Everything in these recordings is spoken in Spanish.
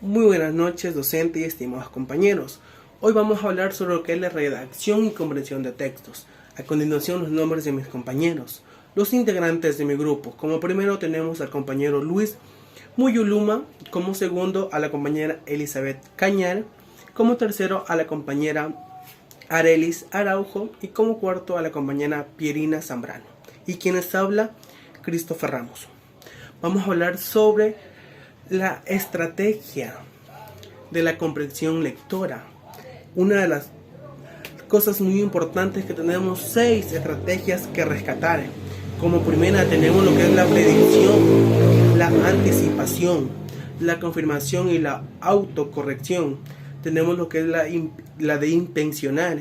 Muy buenas noches, docente y estimados compañeros. Hoy vamos a hablar sobre lo que es la redacción y comprensión de textos. A continuación, los nombres de mis compañeros, los integrantes de mi grupo. Como primero tenemos al compañero Luis Muyuluma, como segundo a la compañera Elizabeth Cañar, como tercero a la compañera Arelis Araujo y como cuarto a la compañera Pierina Zambrano. Y quienes habla, Christopher Ramos. Vamos a hablar sobre la estrategia de la comprensión lectora. Una de las cosas muy importantes que tenemos 6 estrategias que rescatar. Como primera tenemos lo que es la predicción, la anticipación, la confirmación y la autocorrección. Tenemos lo que es la de intencionar,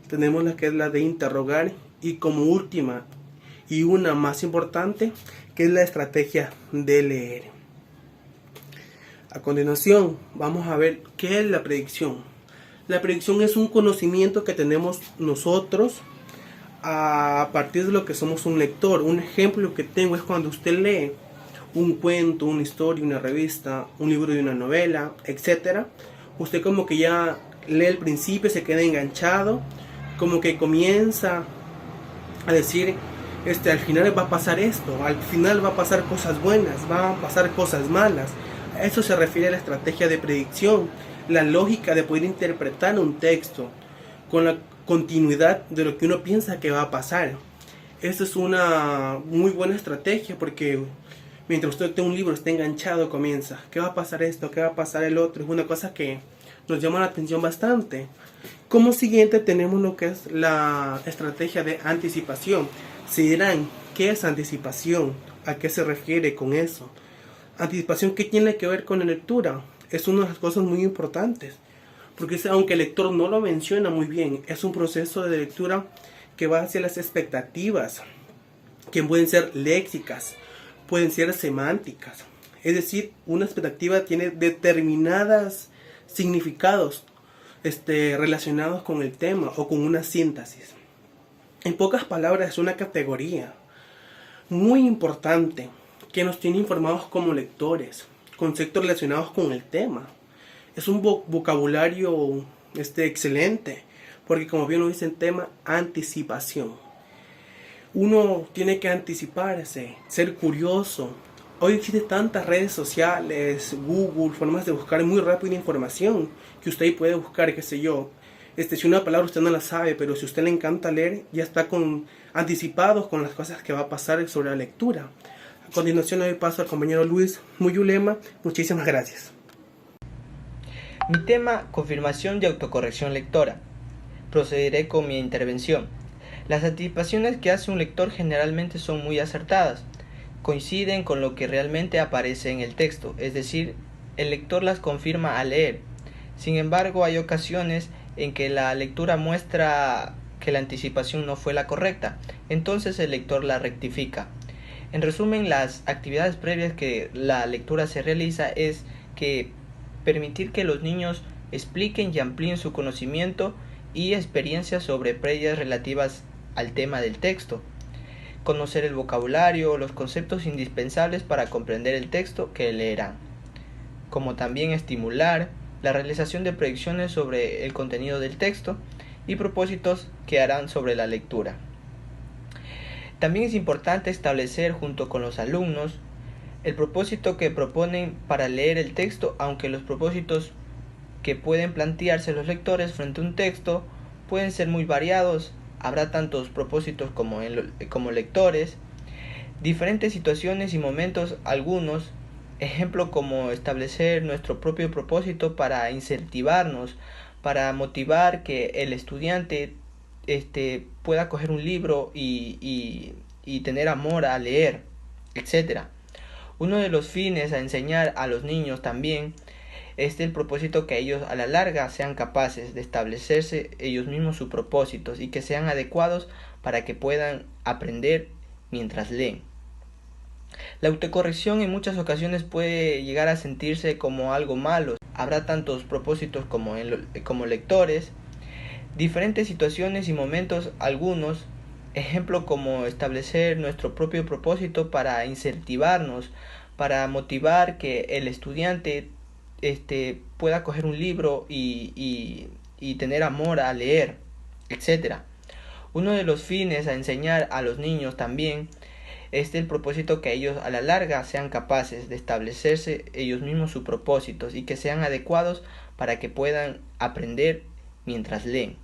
tenemos la que es la de interrogar y como última y una más importante que es la estrategia de leer. A continuación vamos a ver qué es la predicción. La predicción es un conocimiento que tenemos nosotros a partir de lo que somos un lector. Un ejemplo que tengo es cuando usted lee un cuento, una historia, una revista, un libro de una novela, etc. Usted como que ya lee el principio, se queda enganchado, como que comienza a decir, al final va a pasar esto, al final va a pasar cosas buenas, va a pasar cosas malas. A eso se refiere a la estrategia de predicción, la lógica de poder interpretar un texto con la continuidad de lo que uno piensa que va a pasar. Esto es una muy buena estrategia porque mientras usted tiene un libro, está enganchado, comienza, ¿qué va a pasar esto? ¿Qué va a pasar el otro? Es una cosa que nos llama la atención bastante. Como siguiente tenemos lo que es la estrategia de anticipación. Se dirán, ¿qué es anticipación? ¿A qué se refiere con eso? Anticipación, ¿qué tiene que ver con la lectura? Es una de las cosas muy importantes, porque aunque el lector no lo menciona muy bien, es un proceso de lectura que va hacia las expectativas, que pueden ser léxicas, pueden ser semánticas. Es decir, una expectativa tiene determinados significados relacionados con el tema o con una síntesis. En pocas palabras, es una categoría muy importante que nos tiene informados como lectores, conceptos relacionados con el tema. Es un vocabulario excelente, porque como bien lo dice el tema, anticipación. Uno tiene que anticiparse, ser curioso. Hoy existen tantas redes sociales, Google, formas de buscar muy rápido información, que usted puede buscar, qué sé yo. Si una palabra usted no la sabe, pero si a usted le encanta leer, ya está anticipado con las cosas que va a pasar sobre la lectura. A continuación doy paso al compañero Luis Muyulema. Muchísimas gracias. Mi tema, confirmación y autocorrección lectora. Procederé con mi intervención. Las anticipaciones que hace un lector generalmente son muy acertadas. Coinciden con lo que realmente aparece en el texto, es decir, el lector las confirma al leer. Sin embargo, hay ocasiones en que la lectura muestra que la anticipación no fue la correcta, entonces el lector la rectifica. En resumen, las actividades previas que la lectura se realiza es que permitir que los niños expliquen y amplíen su conocimiento y experiencias sobre previas relativas al tema del texto. Conocer el vocabulario, los conceptos indispensables para comprender el texto que leerán. Como también estimular la realización de predicciones sobre el contenido del texto y propósitos que harán sobre la lectura. También es importante establecer junto con los alumnos el propósito que proponen para leer el texto, aunque los propósitos que pueden plantearse los lectores frente a un texto pueden ser muy variados. Habrá tantos propósitos como lectores, diferentes situaciones y momentos, algunos, ejemplo como establecer nuestro propio propósito para incentivarnos, para motivar que el estudiante pueda coger un libro y tener amor a leer, etc. Uno de los fines a enseñar a los niños también es el propósito que ellos a la larga sean capaces de establecerse ellos mismos sus propósitos y que sean adecuados para que puedan aprender mientras leen. La autocorrección en muchas ocasiones puede llegar a sentirse como algo malo. Habrá tantos propósitos como lectores, diferentes situaciones y momentos, algunos, ejemplo como establecer nuestro propio propósito para incentivarnos, para motivar que el estudiante pueda coger un libro y tener amor a leer, etcétera. Uno de los fines a enseñar a los niños también es el propósito que ellos a la larga sean capaces de establecerse ellos mismos sus propósitos y que sean adecuados para que puedan aprender mientras leen.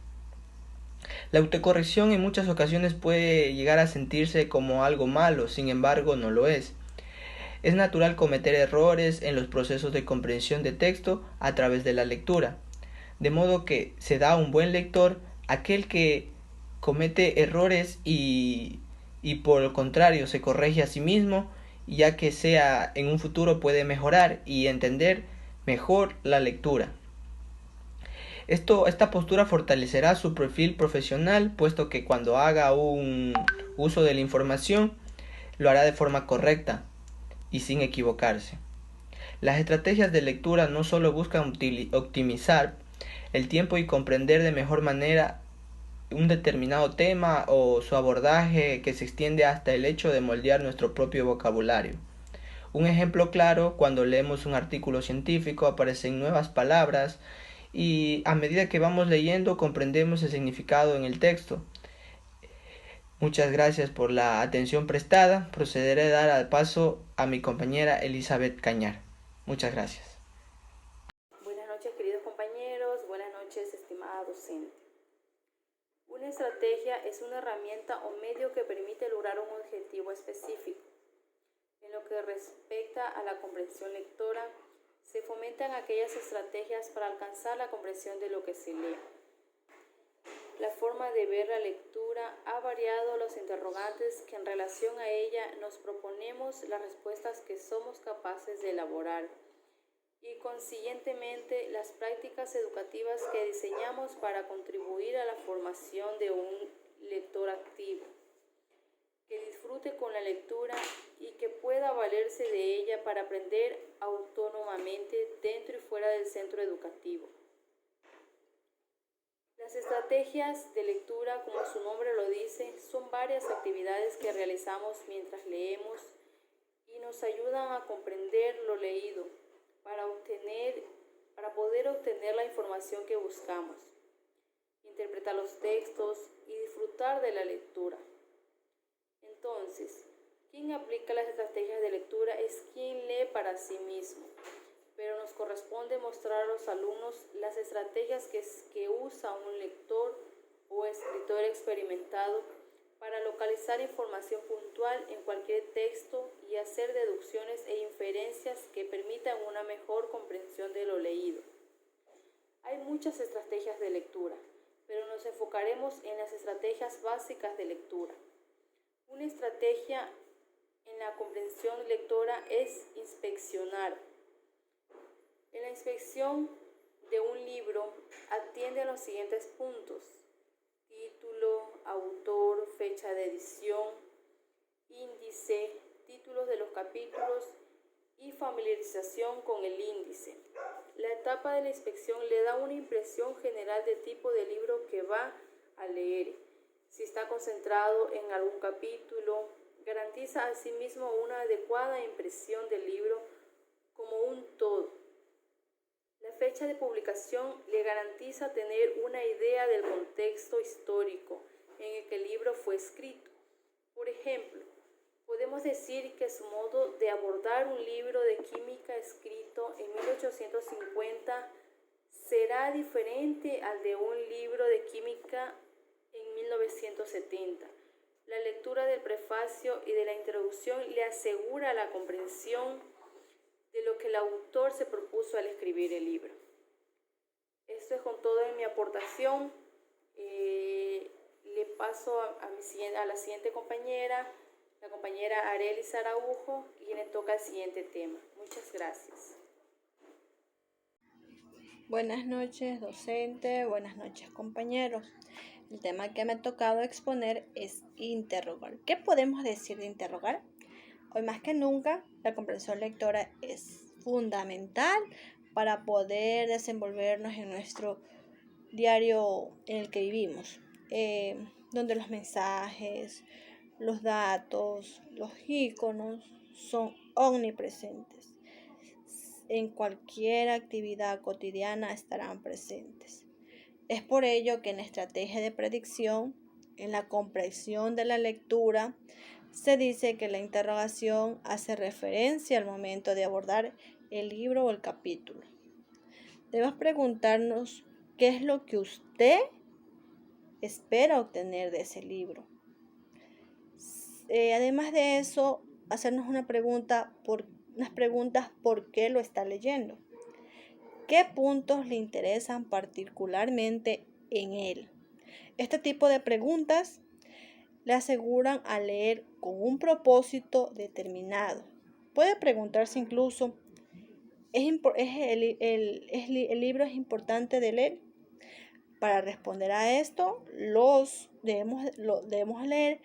La autocorrección en muchas ocasiones puede llegar a sentirse como algo malo, sin embargo no lo es. Es natural cometer errores en los procesos de comprensión de texto a través de la lectura, de modo que se da un buen lector aquel que comete errores y por el contrario se corrige a sí mismo, ya que sea en un futuro puede mejorar y entender mejor la lectura. Esta postura fortalecerá su perfil profesional, puesto que cuando haga un uso de la información lo hará de forma correcta y sin equivocarse. Las estrategias de lectura no solo buscan optimizar el tiempo y comprender de mejor manera un determinado tema o su abordaje que se extiende hasta el hecho de moldear nuestro propio vocabulario. Un ejemplo claro, cuando leemos un artículo científico aparecen nuevas palabras y a medida que vamos leyendo comprendemos el significado en el texto. Muchas gracias por la atención prestada. Procederé a dar al paso a mi compañera Elizabeth Cañar. Muchas gracias. Buenas noches, queridos compañeros. Buenas noches, estimada docente. Una estrategia es una herramienta o medio que permite lograr un objetivo específico. En lo que respecta a la comprensión lectora, se fomentan aquellas estrategias para alcanzar la comprensión de lo que se lee. La forma de ver la lectura ha variado los interrogantes que en relación a ella nos proponemos las respuestas que somos capaces de elaborar y consiguientemente las prácticas educativas que diseñamos para contribuir a la formación de un lector activo, que disfrute con la lectura y que pueda valerse de ella para aprender autónomamente dentro y fuera del centro educativo. Las estrategias de lectura, como su nombre lo dice, son varias actividades que realizamos mientras leemos y nos ayudan a comprender lo leído para poder obtener la información que buscamos, interpretar los textos y disfrutar de la lectura. Entonces, quien aplica las estrategias de lectura es quien lee para sí mismo, pero nos corresponde mostrar a los alumnos las estrategias que usa un lector o escritor experimentado para localizar información puntual en cualquier texto y hacer deducciones e inferencias que permitan una mejor comprensión de lo leído. Hay muchas estrategias de lectura, pero nos enfocaremos en las estrategias básicas de lectura. Una estrategia en la comprensión lectora es inspeccionar. En la inspección de un libro atiende a los siguientes puntos: título, autor, fecha de edición, índice, títulos de los capítulos y familiarización con el índice. La etapa de la inspección le da una impresión general del tipo de libro que va a leer. Si está concentrado en algún capítulo, garantiza asimismo una adecuada impresión del libro como un todo. La fecha de publicación le garantiza tener una idea del contexto histórico en el que el libro fue escrito. Por ejemplo, podemos decir que su modo de abordar un libro de química escrito en 1850 será diferente al de un libro de química en 1970. La lectura del prefacio y de la introducción le asegura la comprensión de lo que el autor se propuso al escribir el libro. Esto es con todo en mi aportación. Le paso a la siguiente compañera, la compañera Arelis Araujo, quien le toca el siguiente tema. Muchas gracias. Buenas noches, docente. Buenas noches, compañeros. El tema que me ha tocado exponer es interrogar. ¿Qué podemos decir de interrogar? Hoy más que nunca, la comprensión lectora es fundamental para poder desenvolvernos en nuestro diario en el que vivimos, donde los mensajes, los datos, los iconos son omnipresentes. en cualquier actividad cotidiana estarán presentes. Es por ello que en estrategia de predicción, en la comprensión de la lectura, se dice que la interrogación hace referencia al momento de abordar el libro o el capítulo. Debemos preguntarnos qué es lo que usted espera obtener de ese libro. Además de eso, hacernos unas preguntas por qué lo está leyendo. ¿Qué puntos le interesan particularmente en él? Este tipo de preguntas le aseguran a leer con un propósito determinado. Puede preguntarse incluso, ¿el libro es importante de leer? Para responder a esto, debemos leer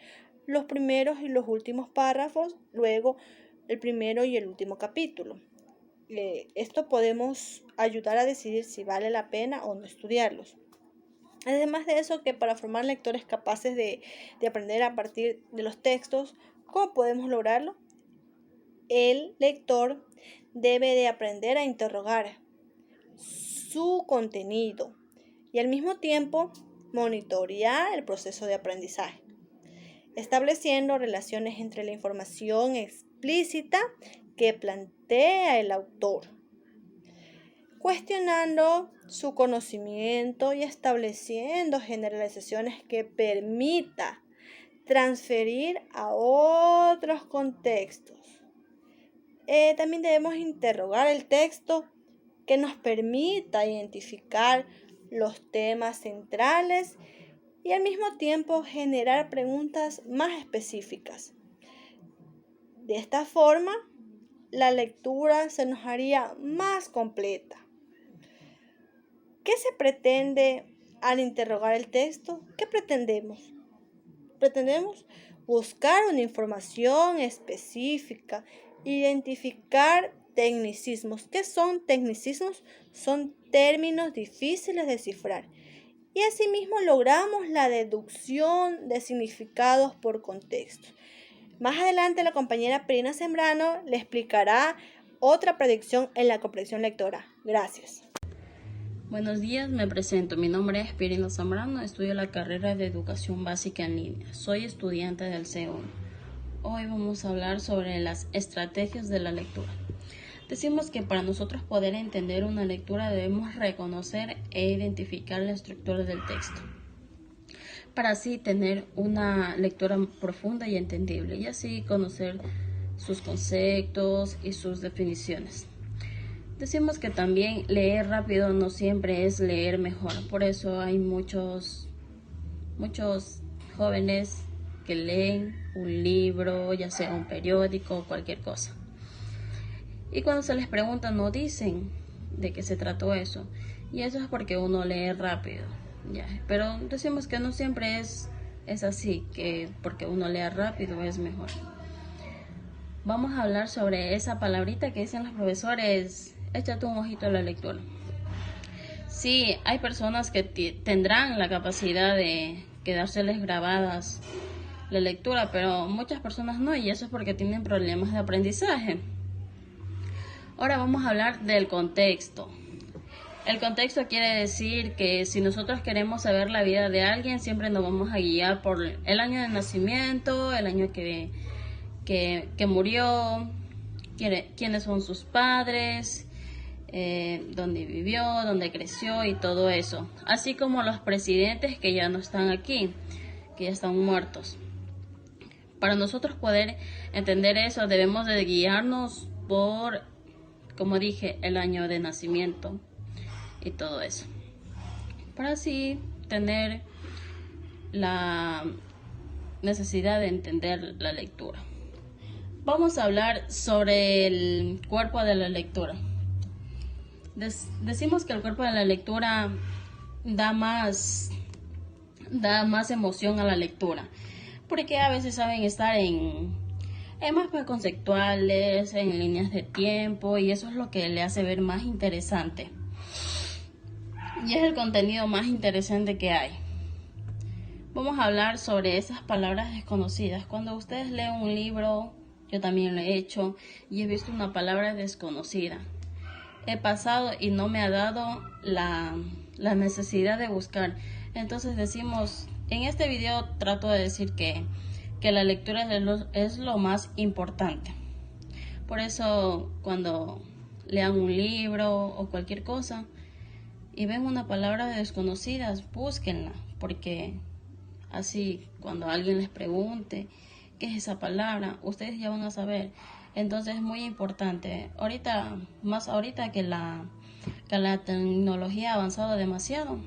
los primeros y los últimos párrafos, luego el primero y el último capítulo. Esto podemos ayudar a decidir si vale la pena o no estudiarlos. Además de eso, que para formar lectores capaces de aprender a partir de los textos, ¿cómo podemos lograrlo? El lector debe de aprender a interrogar su contenido y al mismo tiempo monitorear el proceso de aprendizaje, estableciendo relaciones entre la información explícita que plantea el autor, cuestionando su conocimiento y estableciendo generalizaciones que permita transferir a otros contextos. También debemos interrogar el texto que nos permita identificar los temas centrales y al mismo tiempo generar preguntas más específicas. De esta forma, la lectura se nos haría más completa. ¿Qué se pretende al interrogar el texto? ¿Qué pretendemos? Pretendemos buscar una información específica, identificar tecnicismos. ¿Qué son tecnicismos? Son términos difíciles de descifrar. Y asimismo logramos la deducción de significados por contexto. Más adelante la compañera Prina Sembrano le explicará otra predicción en la comprensión lectora. Gracias. Buenos días, me presento. Mi nombre es Pirina Zambrano, estudio la carrera de Educación Básica en Línea. Soy estudiante del C1. Hoy vamos a hablar sobre las estrategias de la lectura. Decimos que para nosotros poder entender una lectura debemos reconocer e identificar la estructura del texto, para así tener una lectura profunda y entendible, y así conocer sus conceptos y sus definiciones. Decimos que también leer rápido no siempre es leer mejor. Por eso hay muchos jóvenes que leen un libro, ya sea un periódico o cualquier cosa. Y cuando se les pregunta no dicen de qué se trató eso. Y eso es porque uno lee rápido. Ya. Pero decimos que no siempre es así, que porque uno lea rápido es mejor. Vamos a hablar sobre esa palabrita que dicen los profesores: échate un ojito a la lectura. Sí, hay personas que tendrán la capacidad de quedárseles grabadas la lectura, pero muchas personas no, y eso es porque tienen problemas de aprendizaje. Ahora vamos a hablar del contexto. El contexto quiere decir que si nosotros queremos saber la vida de alguien, siempre nos vamos a guiar por el año de nacimiento, el año que murió, quiénes son sus padres, dónde vivió, dónde creció y todo eso. Así como los presidentes que ya no están aquí, que ya están muertos. Para nosotros poder entender eso, debemos de guiarnos por, como dije, el año de nacimiento y todo eso, para así tener la necesidad de entender la lectura. Vamos a hablar sobre el cuerpo de la lectura. Decimos que el cuerpo de la lectura da más emoción a la lectura, porque a veces saben estar en mapas conceptuales, en líneas de tiempo, y eso es lo que le hace ver más interesante. Y es el contenido más interesante que hay. Vamos a hablar sobre esas palabras desconocidas. Cuando ustedes leen un libro, yo también lo he hecho, y he visto una palabra desconocida. he pasado y no me ha dado la necesidad de buscar. Entonces decimos, en este video trato de decir que la lectura es lo más importante. Por eso cuando lean un libro o cualquier cosa y ven una palabra desconocida, búsquenla, porque así cuando alguien les pregunte qué es esa palabra, ustedes ya van a saber. Entonces es muy importante. Ahorita que la tecnología ha avanzado demasiado,